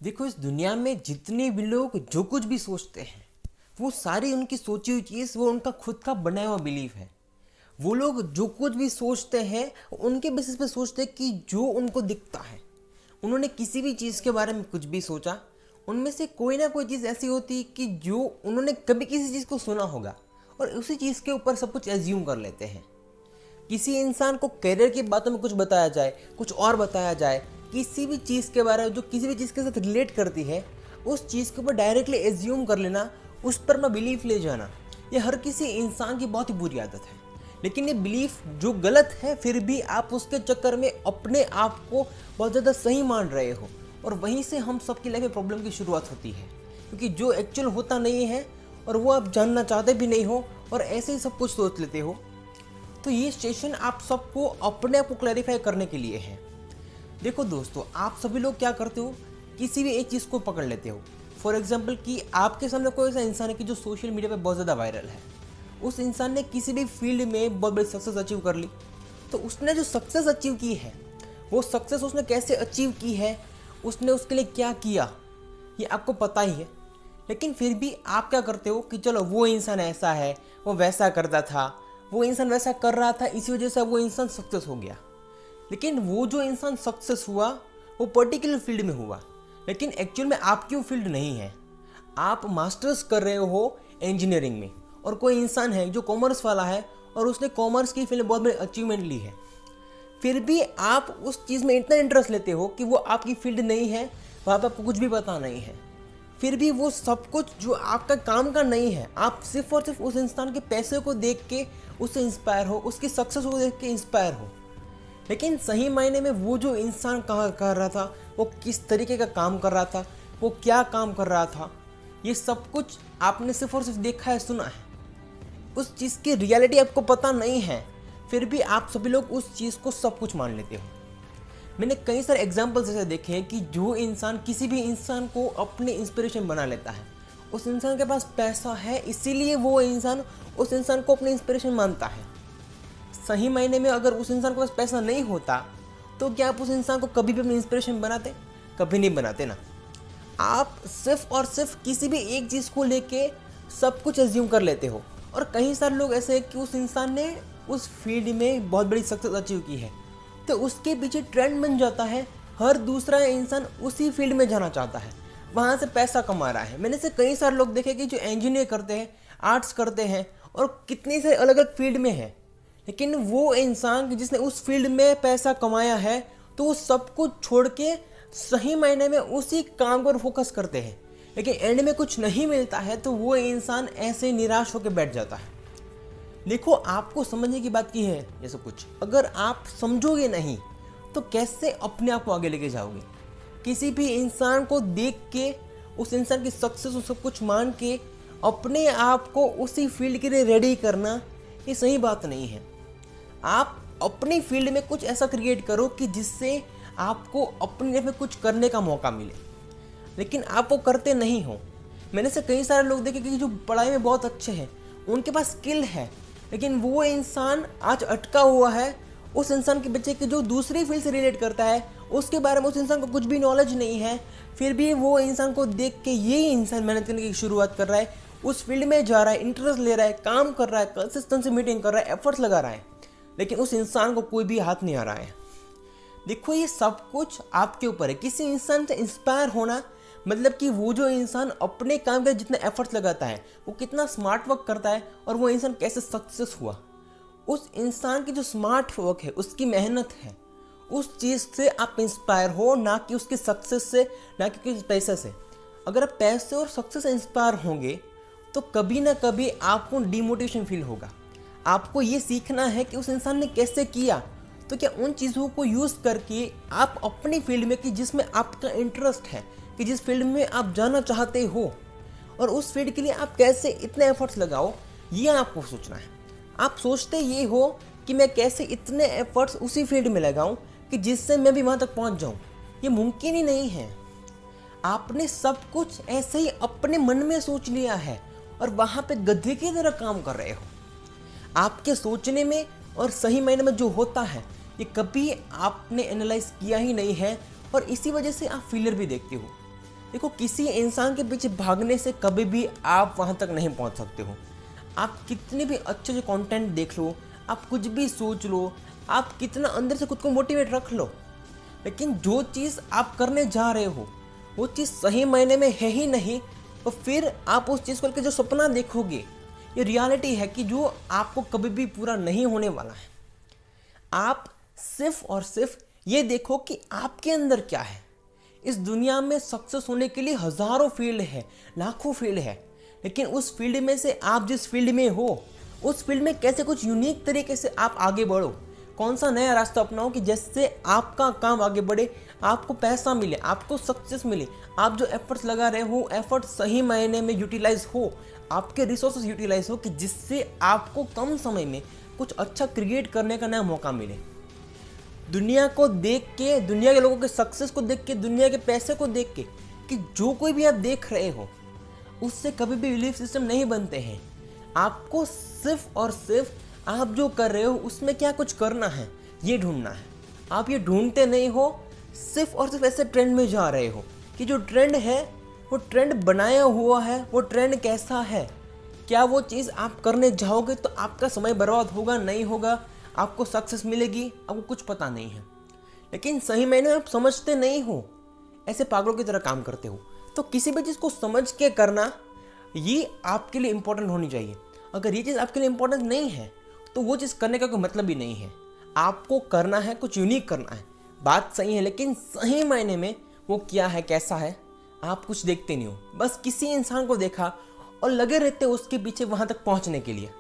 देखो, इस दुनिया में जितने भी लोग जो कुछ भी सोचते हैं वो सारी उनकी सोची हुई चीज़, वो उनका खुद का बनाया हुआ बिलीफ है। वो लोग जो कुछ भी सोचते हैं उनके बेसिस पे सोचते हैं कि जो उनको दिखता है। उन्होंने किसी भी चीज़ के बारे में कुछ भी सोचा, उनमें से कोई ना कोई चीज़ ऐसी होती है कि जो उन्होंने कभी किसी चीज़ को सुना होगा और उसी चीज़ के ऊपर सब कुछ एज्यूम कर लेते हैं। किसी इंसान को करियर की बातों में कुछ बताया जाए, कुछ और बताया जाए, किसी भी चीज़ के बारे में जो किसी भी चीज़ के साथ रिलेट करती है, उस चीज़ के ऊपर डायरेक्टली एज्यूम कर लेना, उस पर मैं बिलीफ ले जाना, ये हर किसी इंसान की बहुत ही बुरी आदत है। लेकिन ये बिलीफ जो गलत है, फिर भी आप उसके चक्कर में अपने आप को बहुत ज़्यादा सही मान रहे हो, और वहीं से हम सबकी लाइफ में प्रॉब्लम की शुरुआत होती है। क्योंकि जो एक्चुअल होता नहीं है और वो आप जानना चाहते भी नहीं हो और ऐसे ही सब कुछ सोच लेते हो। तो ये सेशन आप सबको अपने आप को क्लैरिफाई करने के लिए है। देखो दोस्तों, आप सभी लोग क्या करते हो, किसी भी एक चीज़ को पकड़ लेते हो। फॉर एग्जाम्पल कि आपके सामने कोई ऐसा इंसान है कि जो सोशल मीडिया पे बहुत ज़्यादा वायरल है। उस इंसान ने किसी भी फील्ड में बहुत बड़ी सक्सेस अचीव कर ली। तो उसने जो सक्सेस अचीव की है, वो सक्सेस उसने कैसे अचीव की है, उसने उसके लिए क्या किया, ये आपको पता ही है। लेकिन फिर भी आप क्या करते हो कि चलो वो इंसान ऐसा है, वो वैसा करता था, वो इंसान वैसा कर रहा था, इसी वजह से वो इंसान सक्सेस हो गया। लेकिन वो जो इंसान सक्सेस हुआ वो पर्टिकुलर फील्ड में हुआ, लेकिन एक्चुअल में आपकी वो फील्ड नहीं है। आप मास्टर्स कर रहे हो इंजीनियरिंग में, और कोई इंसान है जो कॉमर्स वाला है और उसने कॉमर्स की फील्ड में बहुत बड़ी अचीवमेंट ली है। फिर भी आप उस चीज़ में इतना इंटरेस्ट लेते हो कि वो आपकी फील्ड नहीं है, वहाँ पर आपको कुछ भी पता नहीं है। फिर भी वो सब कुछ जो आपका काम का नहीं है, आप सिर्फ और सिर्फ उस इंसान के पैसे को देख के उससे इंस्पायर हो, उसकी सक्सेस को देख के इंस्पायर हो। लेकिन सही मायने में वो जो इंसान कहाँ कर रहा था, वो किस तरीके का काम कर रहा था, वो क्या काम कर रहा था, ये सब कुछ आपने सिर्फ और सिर्फ देखा है, सुना है। उस चीज़ की रियलिटी आपको पता नहीं है, फिर भी आप सभी लोग उस चीज़ को सब कुछ मान लेते हो। मैंने कई सारे एग्जाम्पल्स ऐसे देखे हैं कि जो इंसान किसी भी इंसान को अपने इंस्पिरेशन बना लेता है। उस इंसान के पास पैसा है, इसीलिए वो इंसान उस इंसान को अपनी इंस्पिरेशन मानता है। सही मायने में अगर उस इंसान के पास पैसा नहीं होता तो क्या आप उस इंसान को कभी भी अपनी इंस्पिरेशन बनाते? कभी नहीं बनाते ना। आप सिर्फ और सिर्फ किसी भी एक चीज़ को लेके सब कुछ एज्यूम कर लेते हो। और कई सारे लोग ऐसे हैं कि उस इंसान ने उस फील्ड में बहुत बड़ी सक्सेस अचीव की है, तो उसके पीछे ट्रेंड बन जाता है। हर दूसरा इंसान उसी फील्ड में जाना चाहता है, वहाँ से पैसा कमा रहा है। मैंने से कई सारे लोग देखे कि जो इंजीनियर करते हैं, आर्ट्स करते हैं और कितनी सारे अलग अलग फील्ड में हैं, लेकिन वो इंसान जिसने उस फील्ड में पैसा कमाया है तो वो सब कुछ छोड़ के सही मायने में उसी काम पर फोकस करते हैं। लेकिन एंड में कुछ नहीं मिलता है तो वो इंसान ऐसे निराश होकर बैठ जाता है। देखो, आपको समझने की बात की है ये सब कुछ। अगर आप समझोगे नहीं तो कैसे अपने आप को आगे लेके जाओगे? किसी भी इंसान को देख के, उस इंसान की सक्सेस और सब कुछ मान के अपने आप को उसी फील्ड के लिए रेडी करना, ये सही बात नहीं है। आप अपनी फील्ड में कुछ ऐसा क्रिएट करो कि जिससे आपको अपनी लाइफ में कुछ करने का मौका मिले, लेकिन आप वो करते नहीं हो। मैंने से कई सारे लोग देखे कि जो पढ़ाई में बहुत अच्छे हैं, उनके पास स्किल है, लेकिन वो इंसान आज अटका हुआ है उस इंसान के बच्चे की जो दूसरी फील्ड से रिलेट करता है, उसके बारे में उस इंसान को कुछ भी नॉलेज नहीं है। फिर भी वो इंसान को देख के ये इंसान मेहनत करने की शुरुआत कर रहा है, उस फील्ड में जा रहा है, इंटरेस्ट ले रहा है, काम कर रहा है, कंसिस्टेंसी मीटिंग कर रहा है, एफर्ट्स लगा रहा है, लेकिन उस इंसान को कोई भी हाथ नहीं आ रहा है। देखो, ये सब कुछ आपके ऊपर है। किसी इंसान से इंस्पायर होना मतलब कि वो जो इंसान अपने काम के जितना एफर्ट्स लगाता है, वो कितना स्मार्ट वर्क करता है और वो इंसान कैसे सक्सेस हुआ, उस इंसान की जो स्मार्ट वर्क है, उसकी मेहनत है, उस चीज़ से आप इंस्पायर हो, ना कि उसकी सक्सेस से, ना कि किसी पैसे से। अगर आप पैसे और सक्सेस से इंस्पायर होंगे तो कभी ना कभी आपको डिमोटिवेशन फील होगा। आपको ये सीखना है कि उस इंसान ने कैसे किया, तो क्या उन चीज़ों को यूज़ करके आप अपनी फील्ड में, कि जिसमें आपका इंटरेस्ट है, कि जिस फील्ड में आप जाना चाहते हो, और उस फील्ड के लिए आप कैसे इतने एफर्ट्स लगाओ, ये आपको सोचना है। आप सोचते ये हो कि मैं कैसे इतने एफर्ट्स उसी फील्ड में लगाऊं कि जिससे मैं भी वहाँ तक पहुँच जाऊँ। ये मुमकिन ही नहीं है। आपने सब कुछ ऐसे ही अपने मन में सोच लिया है और वहाँ पे गधे की तरह काम कर रहे हो। आपके सोचने में और सही मायने में जो होता है, ये कभी आपने एनालाइज किया ही नहीं है, और इसी वजह से आप फेलियर भी देखते हो। देखो, किसी इंसान के पीछे भागने से कभी भी आप वहाँ तक नहीं पहुँच सकते हो। आप कितने भी अच्छे से कंटेंट देख लो, आप कुछ भी सोच लो, आप कितना अंदर से खुद को मोटिवेट रख लो, लेकिन जो चीज़ आप करने जा रहे हो वो चीज़ सही मायने में है ही नहीं, तो फिर आप उस चीज़ को लेकर जो सपना देखोगे, ये रियलिटी है कि जो आपको कभी भी पूरा नहीं होने वाला है। आप सिर्फ और सिर्फ ये देखो कि आपके अंदर क्या है। इस दुनिया में सक्सेस होने के लिए हज़ारों फील्ड है, लाखों फील्ड है, लेकिन उस फील्ड में से आप जिस फील्ड में हो उस फील्ड में कैसे कुछ यूनिक तरीके से आप आगे बढ़ो, कौन सा नया रास्ता अपनाओ कि जिससे आपका काम आगे बढ़े, आपको पैसा मिले, आपको सक्सेस मिले, आप जो एफर्ट्स लगा रहे हो एफर्ट सही मायने में यूटिलाइज हो, आपके रिसोर्सेज यूटिलाइज हो, कि जिससे आपको कम समय में कुछ अच्छा क्रिएट करने का नया मौका मिले। दुनिया को देख के, दुनिया के लोगों के सक्सेस को देख के, दुनिया के पैसे को देख के, कि जो कोई भी आप देख रहे हो उससे कभी भी बिलीफ सिस्टम नहीं बनते हैं। आपको सिर्फ और सिर्फ आप जो कर रहे हो उसमें क्या कुछ करना है ये ढूंढना है। आप ये ढूंढते नहीं हो, सिर्फ और सिर्फ ऐसे ट्रेंड में जा रहे हो कि जो ट्रेंड है वो ट्रेंड बनाया हुआ है, वो ट्रेंड कैसा है, क्या वो चीज़ आप करने जाओगे तो आपका समय बर्बाद होगा नहीं होगा, आपको सक्सेस मिलेगी, आपको कुछ पता नहीं है। लेकिन सही मायने में आप समझते नहीं हो, ऐसे पागलों की तरह काम करते हो। तो किसी भी चीज़ को समझ के करना ये आपके लिए इम्पोर्टेंट होनी चाहिए। अगर ये चीज़ आपके लिए इम्पोर्टेंट नहीं है तो वो चीज़ करने का कोई मतलब ही नहीं है। आपको करना है, कुछ यूनिक करना है, बात सही है, लेकिन सही मायने में वो क्या है, कैसा है, आप कुछ देखते नहीं हो। बस किसी इंसान को देखा और लगे रहते हो उसके पीछे वहाँ तक पहुँचने के लिए।